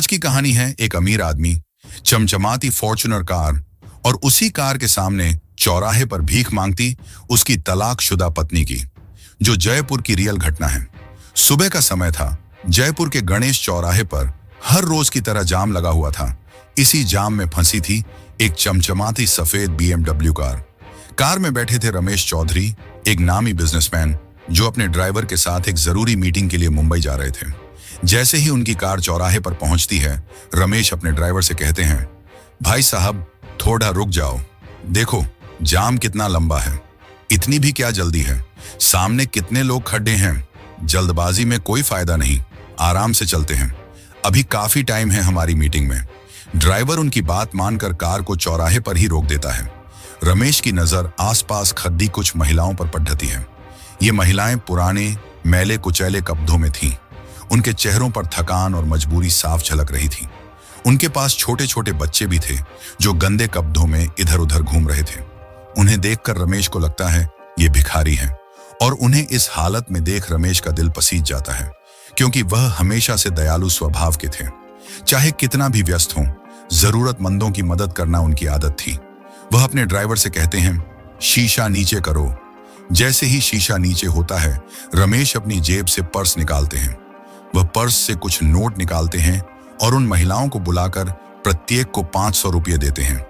आज की कहानी है एक अमीर आदमी, चमचमाती फॉर्च्यूनर कार और उसी कार के सामने चौराहे पर भीख मांगती उसकी तलाकशुदा पत्नी की, जो जयपुर की रियल घटना है। सुबह का समय था। जयपुर के गणेश चौराहे पर हर रोज की तरह जाम लगा हुआ था। इसी जाम में फंसी थी एक चमचमाती सफेद BMW कार। कार में बैठे थे रमेश चौधरी, एक नामी बिजनेसमैन जो अपने ड्राइवर के साथ एक जरूरी मीटिंग के लिए मुंबई जा रहे थे। जैसे ही उनकी कार चौराहे पर पहुंचती है, रमेश अपने ड्राइवर से कहते हैं, भाई साहब थोड़ा रुक जाओ, देखो जाम कितना लंबा है। इतनी भी क्या जल्दी है, सामने कितने लोग खड़े हैं। जल्दबाजी में कोई फायदा नहीं, आराम से चलते हैं, अभी काफी टाइम है हमारी मीटिंग में। ड्राइवर उनकी बात मानकर कार को चौराहे पर ही रोक देता है। रमेश की नजर आसपास खड़ी कुछ महिलाओं पर पड़ती है। ये महिलाएं पुराने मैले कुचैले कपड़ों में थीं। उनके चेहरों पर थकान और मजबूरी साफ झलक रही थी। उनके पास छोटे छोटे बच्चे भी थे जो गंदे कपड़ों में इधर उधर घूम रहे थे। उन्हें देखकर रमेश को लगता है ये भिखारी हैं, और उन्हें इस हालत में देख रमेश का दिल पसीज जाता है, क्योंकि वह हमेशा से दयालु स्वभाव के थे। चाहे कितना भी व्यस्त हों, जरूरतमंदों की मदद करना उनकी आदत थी। वह अपने ड्राइवर से कहते हैं, शीशा नीचे करो। जैसे ही शीशा नीचे होता है, रमेश अपनी जेब से पर्स निकालते हैं। वह पर्स से कुछ नोट निकालते हैं और उन महिलाओं को बुलाकर प्रत्येक को 500 रुपये देते हैं।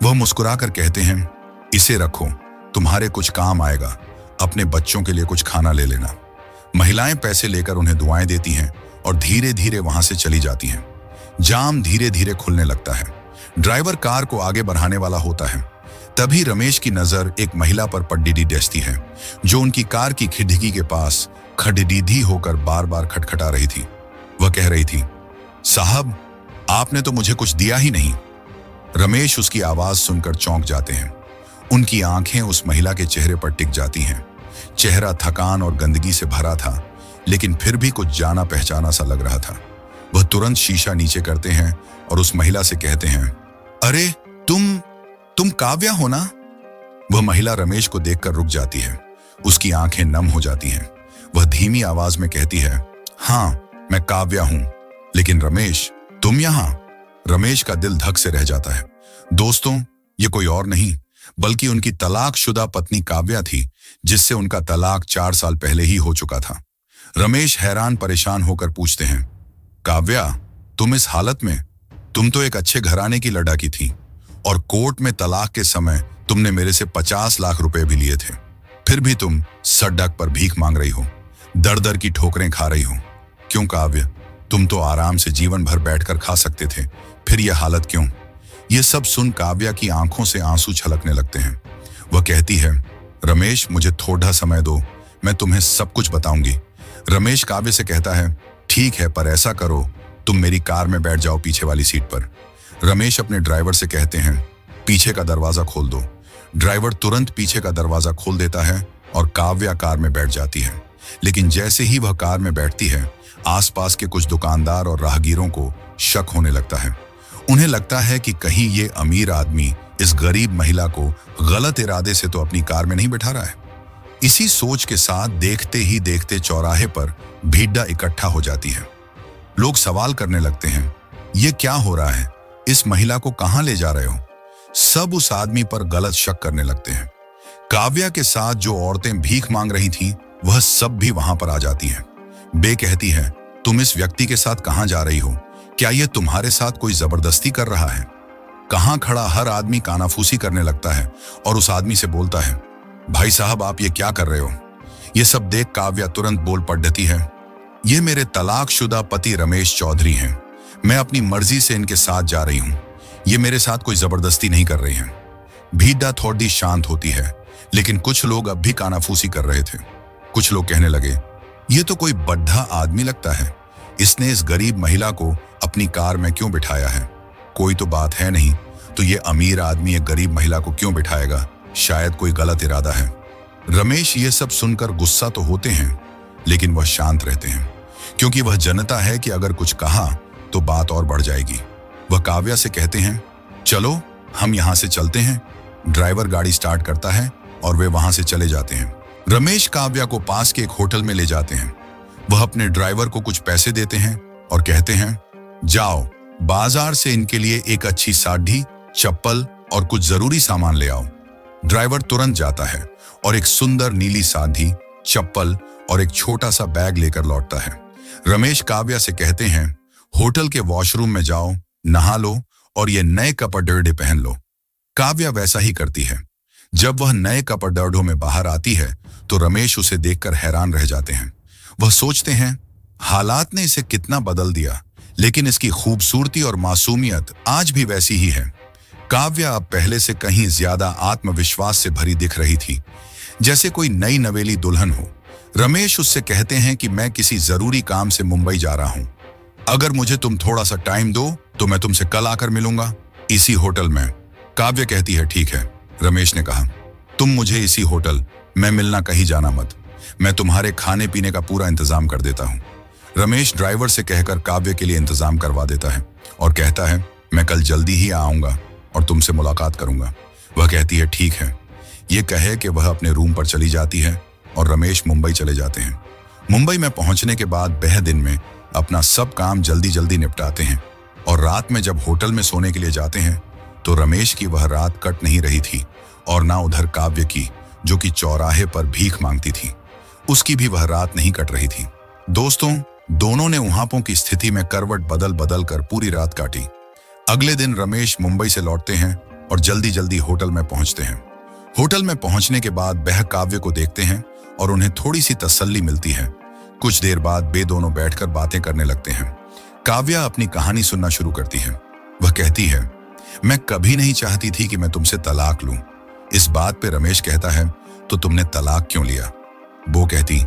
वह मुस्कुराकर कहते हैं, इसे रखो, तुम्हारे कुछ काम आएगा, अपने बच्चों के लिए कुछ खाना ले लेना। महिलाएं पैसे लेकर उन्हें दुआएं देती हैं और धीरे धीरे वहां से चली जाती हैं। जाम धीरे धीरे खुलने लगता है। ड्राइवर कार को आगे बढ़ाने वाला होता है। तभी रमेश की नजर एक महिला पर पड़ी डसती है, जो उनकी कार की खिड़की के पास खड़ीदी होकर बार बार खटखटा रही थी। वह कह रही थी, साहब आपने तो मुझे कुछ दिया ही नहीं। रमेश उसकी आवाज सुनकर चौंक जाते हैं। उनकी आंखें उस महिला के चेहरे पर टिक जाती हैं। चेहरा थकान और गंदगी से भरा था, लेकिन फिर भी कुछ जाना पहचाना सा लग रहा था। वह तुरंत शीशा नीचे करते हैं और उस महिला से कहते हैं, अरे तुम काव्या हो ना? वह महिला रमेश को देखकर रुक जाती है। उसकी आंखें नम हो जाती हैं। वह धीमी आवाज में कहती है, हाँ मैं काव्या हूं, लेकिन रमेश तुम यहां? रमेश का दिल धक से रह जाता है। दोस्तों, ये कोई और नहीं बल्कि उनकी तलाकशुदा पत्नी काव्या थी, जिससे उनका तलाक 4 साल पहले ही हो चुका था। रमेश हैरान परेशान होकर पूछते हैं, काव्या तुम इस हालत में? तुम तो एक अच्छे घराने की लड़की थी और कोर्ट में तलाक के समय तुमने मेरे से 50 लाख रुपए भी लिए थे। फिर भी तुम सड़क पर भीख मांग रही हो, दर दर की ठोकरें खा रही हो। क्यों काव्य? तुम तो आराम से जीवन भर बैठकर खा सकते थे, फिर यह हालत क्यों? यह सब सुन काव्या की आंखों से आंसू छलकने लगते हैं। वह कहती है, रमेश मुझे थोड़ा समय दो, मैं तुम्हें सब कुछ बताऊंगी। रमेश काव्य से कहता है, ठीक है, पर ऐसा करो तुम मेरी कार में बैठ जाओ पीछे वाली सीट पर। रमेश अपने ड्राइवर से कहते हैं, पीछे का दरवाजा खोल दो। ड्राइवर तुरंत पीछे का दरवाजा खोल देता है और काव्या कार में बैठ जाती है। लेकिन जैसे ही वह कार में बैठती है, आसपास के कुछ दुकानदार और राहगीरों को शक होने लगता है। उन्हें लगता है कि कहीं ये अमीर आदमी इस गरीब महिला को गलत इरादे से तो अपनी कार में नहीं बैठा रहा है। इसी सोच के साथ देखते ही देखते चौराहे पर भीड़ इकट्ठा हो जाती है। लोग सवाल करने लगते हैं, ये क्या हो रहा है? इस महिला को कहां ले जा रहे हो? सब उस आदमी पर गलत शक करने लगते हैं। काव्या के साथ जो औरतें भीख मांग रही थीं, वह सब भी वहां पर आ जाती हैं। बे कहती है, तुम इस व्यक्ति के साथ कहां जा रही हो? क्या यह तुम्हारे साथ कोई जबरदस्ती कर रहा है? कहां खड़ा हर आदमी कानाफूसी करने लगता है और उस आदमी से बोलता है, भाई साहब आप ये क्या कर रहे हो? ये सब देख काव्या तुरंत बोल पड़ती है, ये मेरे तलाकशुदा पति रमेश चौधरी हैं। मैं अपनी मर्जी से इनके साथ जा रही हूं। ये मेरे साथ कोई जबरदस्ती नहीं कर रही हैं। भीड़ थोड़ी शांत होती है, लेकिन कुछ लोग अब भी कानाफूसी कर रहे थे। कुछ लोग कहने लगे, ये तो कोई बड्ढा आदमी लगता है, इसने इस गरीब महिला को अपनी कार में क्यों बिठाया है? कोई तो बात है नहीं, तो ये अमीर आदमी एक गरीब महिला को क्यों बिठाएगा? शायद कोई गलत इरादा है। रमेश ये सब सुनकर गुस्सा तो होते हैं, लेकिन वह शांत रहते हैं, क्योंकि वह जानता है कि अगर कुछ कहा तो बात और बढ़ जाएगी। वह काव्या से कहते हैं, चलो हम यहां से चलते हैं। ड्राइवर गाड़ी स्टार्ट करता है और वे वहां से चले जाते हैं। रमेश काव्या को पास के एक होटल में ले जाते हैं। वह अपने ड्राइवर को कुछ पैसे देते हैं और कहते हैं, जाओ, बाजार से इनके लिए एक अच्छी साड़ी, चप्पल और कुछ जरूरी सामान ले आओ। ड्राइवर तुरंत जाता है और एक सुंदर नीली साड़ी, चप्पल और एक छोटा सा बैग लेकर लौटता है। रमेश काव्या से कहते हैं, होटल के वॉशरूम में जाओ, नहा लो और ये नए कपड़े पहन लो। काव्या वैसा ही करती है। जब वह नए कपड़ों में बाहर आती है तो रमेश उसे देखकर हैरान रह जाते हैं। वह सोचते हैं, हालात ने इसे कितना बदल दिया, लेकिन इसकी खूबसूरती और मासूमियत आज भी वैसी ही है। काव्या अब पहले से कहीं ज्यादा आत्मविश्वास से भरी दिख रही थी, जैसे कोई नई नवेली दुल्हन हो। रमेश उससे कहते हैं कि मैं किसी जरूरी काम से मुंबई जा रहा हूं। अगर मुझे तुम थोड़ा सा टाइम दो तो मैं तुमसे कल आकर मिलूंगा, इसी होटल में। काव्या कहती है, ठीक है। रमेश ने कहा, तुम मुझे इसी होटल में मिलना, कहीं जाना मत। मैं तुम्हारे खाने पीने का पूरा इंतजाम कर देता हूं। रमेश ड्राइवर से कहकर काव्य के लिए इंतजाम करवा देता है और कहता है, मैं कल जल्दी ही आऊंगा और तुमसे मुलाकात करूंगा। वह कहती है, ठीक है। ये कहे कि वह अपने रूम पर चली जाती है और रमेश मुंबई चले जाते हैं। मुंबई में पहुंचने के बाद वह दिन में अपना सब काम जल्दी जल्दी निपटाते हैं और रात में जब होटल में सोने के लिए जाते हैं तो रमेश की वह रात कट नहीं रही थी और ना उधर काव्य की, जो कि चौराहे पर भीख मांगती थी, उसकी भी वह रात नहीं कट रही थी। दोस्तों, दोनों ने उहापों की स्थिति में करवट बदल बदल कर पूरी रात काटी। अगले दिन रमेश मुंबई से लौटते हैं और जल्दी जल्दी होटल में पहुंचते हैं। होटल में पहुंचने के बाद वह काव्य को देखते हैं और उन्हें थोड़ी सी तसल्ली मिलती है। कुछ देर बाद वे दोनों बैठकर बातें करने लगते हैं। काव्या अपनी कहानी सुनना शुरू करती है। वह कहती है, मैं कभी नहीं चाहती थी कि मैं तुमसे तलाक लूं। इस बात पे रमेश कहता है, तो तुमने तलाक क्यों लिया? वो कहती,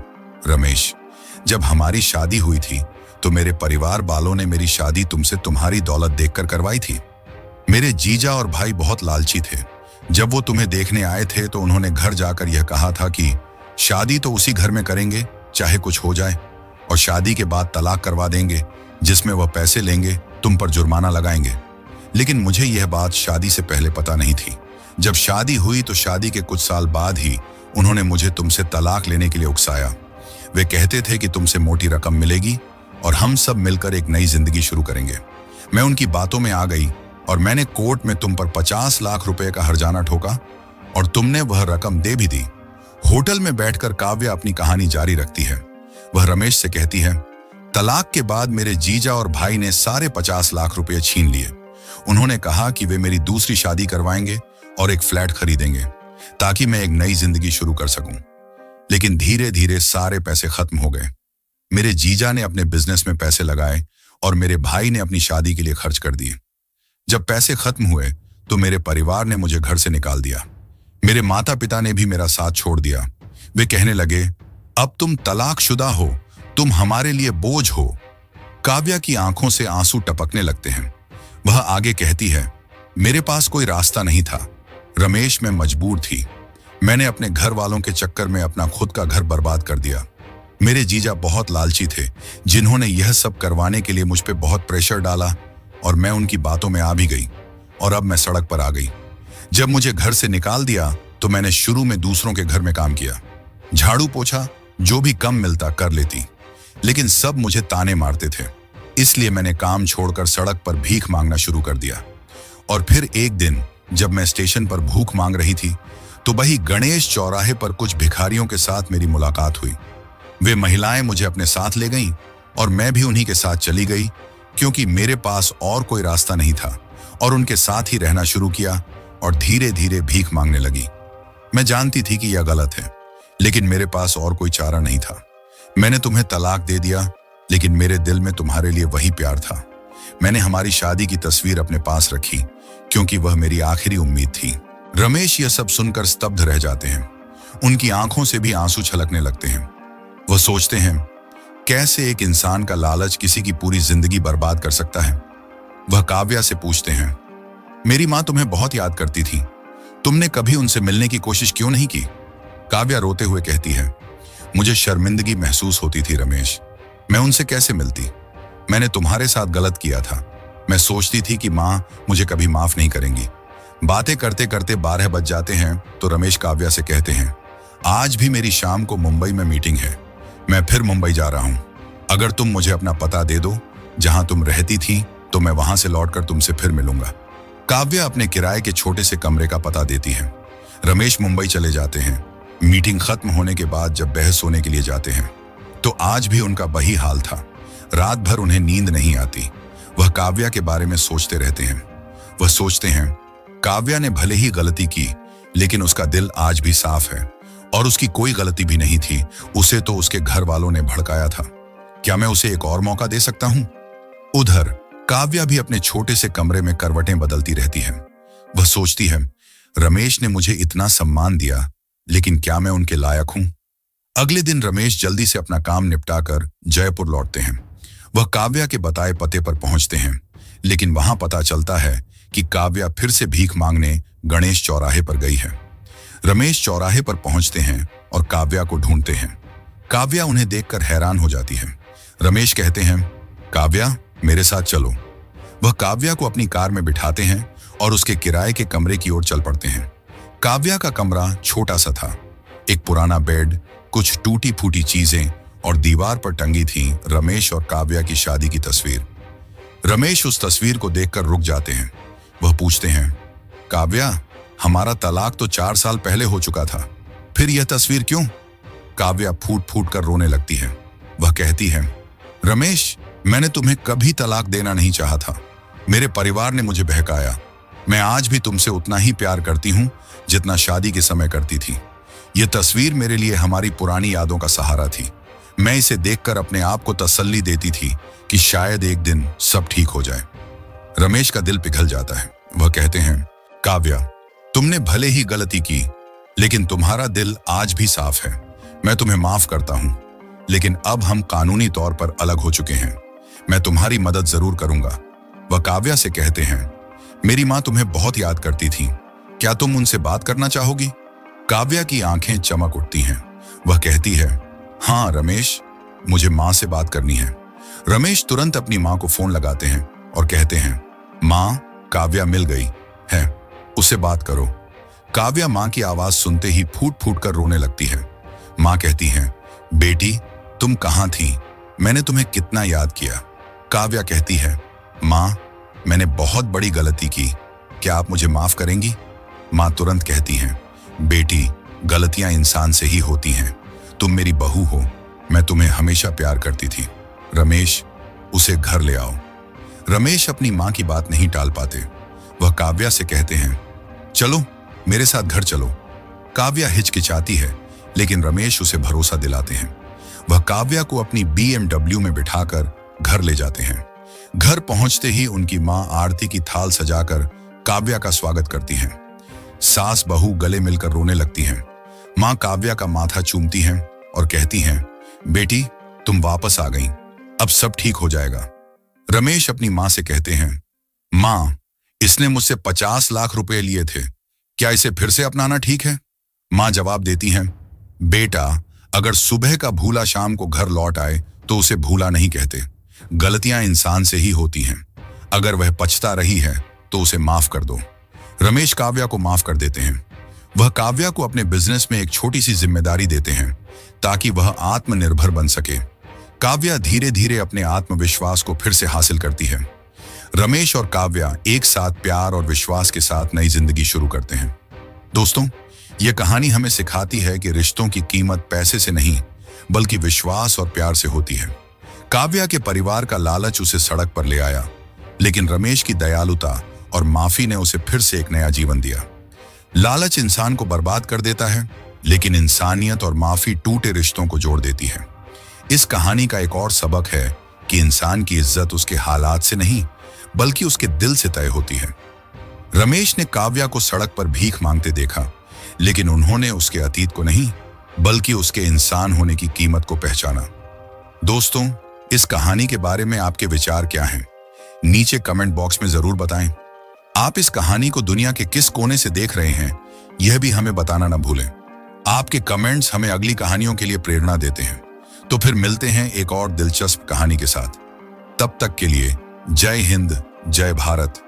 रमेश, जब हमारी शादी हुई थी तो मेरे परिवार वालों ने मेरी शादी तुमसे तुम्हारी दौलत देखकर करवाई थी। मेरे जीजा और भाई बहुत लालची थे। जब वो तुम्हें देखने आए थे तो उन्होंने घर जाकर यह कहा था कि शादी तो उसी घर में करेंगे चाहे कुछ हो जाए, और शादी के बाद तलाक करवा देंगे, जिसमें वह पैसे लेंगे, तुम पर जुर्माना लगाएंगे। लेकिन मुझे यह बात शादी से पहले पता नहीं थी। जब शादी हुई तो शादी के कुछ साल बाद ही उन्होंने मुझे तुमसे तलाक लेने के लिए उकसाया। वे कहते थे कि तुमसे मोटी रकम मिलेगी और हम सब मिलकर एक नई जिंदगी शुरू करेंगे। मैं उनकी बातों में आ गई और मैंने कोर्ट में तुम पर 50 लाख रुपए का हर्जाना ठोका और तुमने वह रकम दे भी दी। होटल में बैठकर काव्या अपनी कहानी जारी रखती है। वह रमेश से कहती है, तलाक के बाद मेरे जीजा और भाई ने सारे 50 लाख रुपए छीन लिए। उन्होंने कहा कि वे मेरी दूसरी शादी करवाएंगे और एक फ्लैट खरीदेंगे ताकि मैं एक नई जिंदगी शुरू कर सकूं। लेकिन धीरे धीरे सारे पैसे खत्म हो गए। मेरे जीजा ने अपने बिजनेस में पैसे लगाए और मेरे भाई ने अपनी शादी के लिए खर्च कर दिए। जब पैसे खत्म हुए तो मेरे परिवार ने मुझे घर से निकाल दिया। मेरे माता पिता ने भी मेरा साथ छोड़ दिया। वे कहने लगे, अब तुम तलाकशुदा हो, तुम हमारे लिए बोझ हो। काव्या की आंखों से आंसू टपकने लगते हैं। वह आगे कहती है, मेरे पास कोई रास्ता नहीं था रमेश, मैं मजबूर थी। मैंने अपने घर वालों के चक्कर में अपना खुद का घर बर्बाद कर दिया। मेरे जीजा बहुत लालची थे, जिन्होंने यह सब करवाने के लिए मुझ पे बहुत प्रेशर डाला और मैं उनकी बातों में आ भी गई और अब मैं सड़क पर आ गई। जब मुझे घर से निकाल दिया तो मैंने शुरू में दूसरों के घर में काम किया, झाड़ू पोछा, जो भी कम मिलता कर लेती, लेकिन सब मुझे ताने मारते थे। इसलिए मैंने काम छोड़कर सड़क पर भीख मांगना शुरू कर दिया। और फिर एक दिन जब मैं स्टेशन पर भूख मांग रही थी तो वही गणेश चौराहे पर कुछ भिखारियों के साथ मेरी मुलाकात हुई। वे महिलाएं मुझे अपने साथ ले गईं और मैं भी उन्हीं के साथ चली गई, क्योंकि मेरे पास और कोई रास्ता नहीं था, और उनके साथ ही रहना शुरू किया और धीरे धीरे भीख मांगने लगी। मैं जानती थी कि यह गलत है, लेकिन मेरे पास और कोई चारा नहीं था। मैंने तुम्हें तलाक दे दिया, लेकिन मेरे दिल में तुम्हारे लिए वही प्यार था। मैंने हमारी शादी की तस्वीर अपने पास रखी, क्योंकि वह मेरी आखिरी उम्मीद थी। रमेश यह सब सुनकर स्तब्ध रह जाते हैं। उनकी आंखों से भी आंसू छलकने लगते हैं। वह सोचते हैं, कैसे एक इंसान का लालच किसी की पूरी जिंदगी बर्बाद कर सकता है। वह काव्या से पूछते हैं, मेरी माँ तुम्हें बहुत याद करती थी, तुमने कभी उनसे मिलने की कोशिश क्यों नहीं की? काव्या रोते हुए कहती है, मुझे शर्मिंदगी महसूस होती थी रमेश, मैं उनसे कैसे मिलती? मैंने तुम्हारे साथ गलत किया था। मैं सोचती थी कि माँ मुझे कभी माफ नहीं करेंगी। बातें करते करते 12 बज जाते हैं तो रमेश काव्या से कहते हैं, आज भी मेरी शाम को मुंबई में मीटिंग है, मैं फिर मुंबई जा रहा हूँ। अगर तुम मुझे अपना पता दे दो जहां तुम रहती थी तो मैं वहां से लौटकर तुमसे फिर मिलूंगा। काव्या अपने किराए के छोटे से कमरे का पता देती है। रमेश मुंबई चले जाते हैं। मीटिंग खत्म होने के बाद जब बहस सोने के लिए जाते हैं तो आज भी उनका वही हाल था। रात भर उन्हें नींद नहीं आती। वह काव्या के बारे में सोचते रहते हैं। वह सोचते हैं काव्या ने भले ही गलती की, लेकिन उसका दिल आज भी साफ है और उसकी कोई गलती भी नहीं थी। उसे तो उसके घर वालों ने भड़काया था। क्या मैं उसे एक और मौका दे सकता हूं? उधर काव्या भी अपने छोटे से कमरे में करवटें बदलती रहती है। वह सोचती है रमेश ने मुझे इतना सम्मान दिया, लेकिन क्या मैं उनके लायक हूं? अगले दिन रमेश जल्दी से अपना काम निपटाकर जयपुर लौटते हैं। वह काव्या के बताए पते पर पहुंचते हैं, लेकिन वहां पता चलता है कि काव्या फिर से भीख मांगने गणेश चौराहे पर गई है। रमेश चौराहे पर पहुंचते हैं और काव्या को ढूंढते हैं। काव्या उन्हें देखकर हैरान हो जाती है। रमेश कहते हैं काव्या, मेरे साथ चलो। वह काव्या को अपनी कार में बिठाते हैं और उसके किराए के कमरे की ओर चल पड़ते हैं। काव्या का कमरा छोटा सा था। एक पुराना बेड, कुछ टूटी फूटी चीजें और दीवार पर टंगी थी रमेश और काव्या की शादी की तस्वीर। रमेश उस तस्वीर को देखकर रुक जाते हैं। वह पूछते हैं काव्या, हमारा तलाक तो 4 साल पहले हो चुका था, फिर यह तस्वीर क्यों? काव्या फूट फूट कर रोने लगती है। वह कहती है रमेश, मैंने तुम्हें कभी तलाक देना नहीं चाहा था। मेरे परिवार ने मुझे बहकाया। मैं आज भी तुमसे उतना ही प्यार करती हूं जितना शादी के समय करती थी। यह तस्वीर मेरे लिए हमारी पुरानी यादों का सहारा थी। मैं इसे देखकर अपने आप को तसल्ली देती थी कि शायद एक दिन सब ठीक हो जाए। रमेश का दिल पिघल जाता है। वह कहते हैं काव्या, तुमने भले ही गलती की, लेकिन तुम्हारा दिल आज भी साफ है। मैं तुम्हें माफ करता हूं, लेकिन अब हम कानूनी तौर पर अलग हो चुके हैं। मैं तुम्हारी मदद जरूर करूंगा। वह काव्या से कहते हैं मेरी माँ तुम्हें बहुत याद करती थी, क्या तुम उनसे बात करना चाहोगी? काव्या की आंखें चमक उठती हैं। वह कहती है हाँ रमेश, मुझे माँ से बात करनी है। रमेश तुरंत अपनी माँ को फोन लगाते हैं और कहते हैं माँ, काव्या मिल गई है, उससे बात करो। काव्या माँ की आवाज सुनते ही फूट फूट कर रोने लगती है। माँ कहती है बेटी, तुम कहाँ थी? मैंने तुम्हें कितना याद किया। काव्या कहती है माँ, मैंने बहुत बड़ी गलती की, क्या आप मुझे माफ करेंगी? माँ तुरंत कहती हैं बेटी, गलतियां इंसान से ही होती हैं। तुम मेरी बहू हो, मैं तुम्हें हमेशा प्यार करती थी। रमेश, उसे घर ले आओ। रमेश अपनी माँ की बात नहीं टाल पाते। वह काव्या से कहते हैं चलो मेरे साथ घर चलो। काव्या हिचकिचाती है, लेकिन रमेश उसे भरोसा दिलाते हैं। वह काव्या को अपनी BMW में बिठाकर घर ले जाते हैं। घर पहुंचते ही उनकी माँ आरती की थाल सजाकर काव्या का स्वागत करती हैं। सास बहू गले मिलकर रोने लगती हैं। माँ काव्या का माथा चूमती हैं और कहती हैं बेटी, तुम वापस आ गई, अब सब ठीक हो जाएगा। रमेश अपनी माँ से कहते हैं माँ, इसने मुझसे 50 लाख रुपए लिए थे, क्या इसे फिर से अपनाना ठीक है? माँ जवाब देती हैं बेटा, अगर सुबह का भूला शाम को घर लौट आए तो उसे भूला नहीं कहते। गलतियां इंसान से ही होती हैं। अगर वह पछता रही है तो उसे माफ कर दो। रमेश काव्या को माफ कर देते हैं। वह काव्या को अपने बिजनेस में एक छोटी सी जिम्मेदारी देते हैं ताकि वह आत्मनिर्भर बन सके। काव्या धीरे धीरे अपने आत्मविश्वास को फिर से हासिल करती है। रमेश और काव्या एक साथ प्यार और विश्वास के साथ नई जिंदगी शुरू करते हैं। दोस्तों, यह कहानी हमें सिखाती है कि रिश्तों की कीमत पैसे से नहीं, बल्कि विश्वास और प्यार से होती है। काव्या के परिवार का लालच उसे सड़क पर ले आया, लेकिन रमेश की दयालुता और माफी ने उसे फिर से एक नया जीवन दिया। लालच इंसान को बर्बाद कर देता है, लेकिन इंसानियत और माफी टूटे रिश्तों को जोड़ देती है। इस कहानी का एक और सबक है कि इंसान की इज्जत उसके हालात से नहीं, बल्कि उसके दिल से तय होती है। रमेश ने काव्या को सड़क पर भीख मांगते देखा, लेकिन उन्होंने उसके अतीत को नहीं, बल्कि उसके इंसान होने की कीमत को पहचाना। दोस्तों, इस कहानी के बारे में आपके विचार क्या हैं? नीचे कमेंट बॉक्स में जरूर बताएं। आप इस कहानी को दुनिया के किस कोने से देख रहे हैं, यह भी हमें बताना न भूलें। आपके कमेंट्स हमें अगली कहानियों के लिए प्रेरणा देते हैं। तो फिर मिलते हैं एक और दिलचस्प कहानी के साथ। तब तक के लिए जय हिंद, जय भारत।